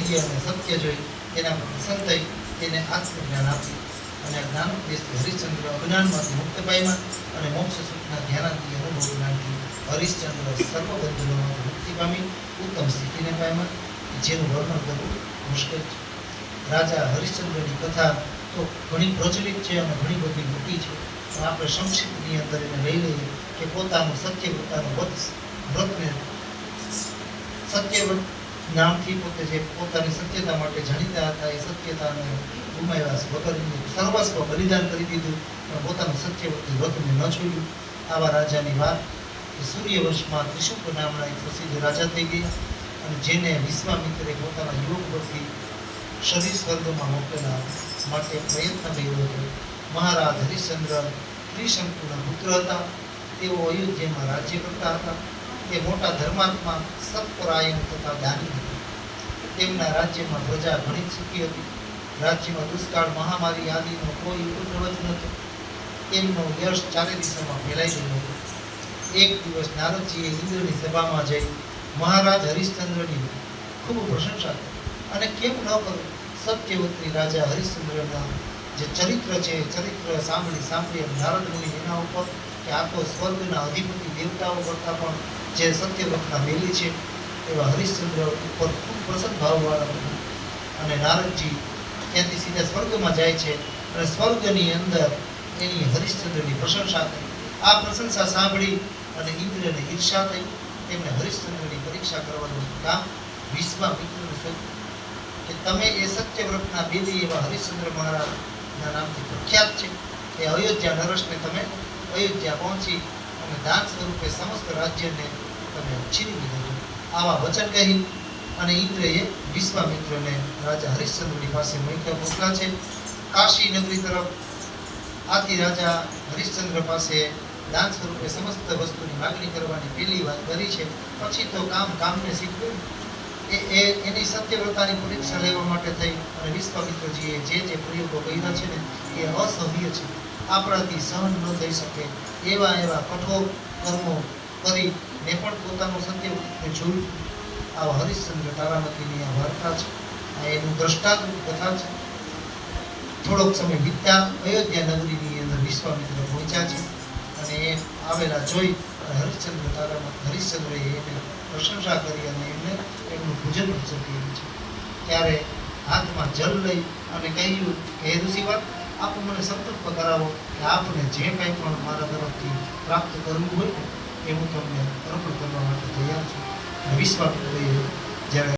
યોગ્ય અને સત્ય જોઈ તેના પર પ્રસન્ન થઈ તેને આત્મજ્ઞાન આપ્યું અને જ્ઞાન ઉપદેશથી હરિશ્ચંદ્ર અજ્ઞાનમાંથી મુક્ત પામ્યા અને મોક્ષ સુખના ધ્યાનાથી અનુભવ જ્ઞાનથી હરિશ્ચંદ્ર સર્વ બંધનોમાંથી મુક્તિ પામી ઉત્તમ સ્થિતિને પામ્યા, જેનું વર્ણન કરવું મુશ્કેલ છે. રાજા હરિશ્ચંદ્રની કથા તો ઘણી પ્રચલિત છે અને ઘણી બધી મોટી છે, પણ આપણે સંક્ષિપ્તની અંદર એને લઈ લઈએ કે પોતાનું સત્યવ્રતાનું વ્રતને સત્યવ્રત નામથી પોતે જે પોતાની સત્યતા માટે જાણીતા હતા એ સત્યતાને ગુમાવ્યા વગર સર્વસ્વ બલિદાન કરી દીધું, પણ પોતાનું સત્યવ્રતી વ્રતને ન છોડ્યું. આવા રાજાની વાત કે સૂર્યવંશમાં ત્રિશુપ નામના એક પ્રસિદ્ધ રાજા થઈ ગયા અને જેને વિશ્વામિત્રે પોતાના યોગ પરથી શરીર સ્વર્ગમાં મોકલેલા માટે પ્રયત્ન કર્યો હતો. મહારાજ હરિશ્ચંદ્ર ત્રિશંકુના પુત્ર હતા. તેઓ અયોધ્યામાં રાજ્ય કરતા હતા. તે મોટા ધર્માત્મા, સત્પરાયણ તથા દાની હતા. તેમના રાજ્યમાં પ્રજા ઘણી સુખી હતી. રાજ્યમાં દુષ્કાળ, મહામારી આદિનો કોઈ ઉપદ્રવ જ નહોતો. તેમનો યશ ચારે દિશામાં ફેલાઈ ગયો હતો. એક દિવસ નારદજીએ ઇન્દ્રની સભામાં જઈ મહારાજ હરિશ્ચંદ્રની ખૂબ પ્રશંસા કરી અને કેમ ન કરું, સત્યવતી રાજા હરિશ્ચંદ્રના જે ચરિત્ર છે ચરિત્ર સાંભળી નારદ મુનિ એના ઉપર કે આ તો સ્વર્ગના અધિપતિ દેવતાઓ કરતા પણ જે સત્યવ્રતના બેલી છે એવા હરિશ્ચંદ્ર ઉપર ખૂબ પ્રસન્ન ભાવવાળા હતા. અને નારદજી ત્યાંથી સીધા સ્વર્ગમાં જાય છે અને સ્વર્ગની અંદર એની હરિશ્ચંદ્રની પ્રશંસા કરી. આ પ્રશંસા સાંભળી અને ઇન્દ્રને ઈર્ષા થઈ. તેમણે હરિશ્ચંદ્રની પરીક્ષા કરવાનું કામ વિશ્વામિત્રને સોંપ્યું કે તમે એ સત્યવ્રતના બેદી એવા હરિશ્ચંદ્ર મહારાજના નામથી પ્રખ્યાત છે એ અયોધ્યા નરેશને તમે અયોધ્યા પહોંચી અને દાન સ્વરૂપે સમસ્ત રાજ્યને તમે છીનવી લીધું. આવા વચન કહી અને ઇન્દ્રએ વિશ્વામિત્રને રાજા હરિશ્ચંદ્રની પાસે મોકલા છે કાશી નગરી તરફ. આથી રાજા હરિશ્ચંદ્ર પાસે દાન સ્વરૂપે સમસ્ત વસ્તુની માગણી કરવાની પહેલી વાત કરી છે. પછી તો કામને શીખવું એની સત્યવ્રતાની પરીક્ષા લેવા માટે થઈ અને વિશ્વામિત્રજીએ જે પ્રયોગો કર્યા છે ને એ અસહ્ય છે, આપણાથી સહન ન થઈ શકે એવા કઠોર કર્મો કરીને પણ પોતાનું સત્યવ્રતને જોયું. આવા હરિશ્ચંદ્ર તારામતીની આ વાર્તા છે, આ એનું દ્રષ્ટાંત કથા છે. થોડોક સમય વીતતા અયોધ્યા નગરીની અંદર વિશ્વામિત્ર પહોંચ્યા છે અને એ આવેલા જોઈ હરિશ્ચંદ્રએ એને પ્રશંસા કરી અને એમને એમનું પૂજન કર્યું છે. ત્યારે હાથમાં જલ લઈ અને કહ્યું કે હે ઋષિવર, આપ મને સંકલ્પ કરાવો કે આપને જે કંઈ પણ મારા તરફથી પ્રાપ્ત કરવું હોય એ હું તમને અર્પણ કરવા માટે તૈયાર છું. વિશ્વામિત્રએ જ્યારે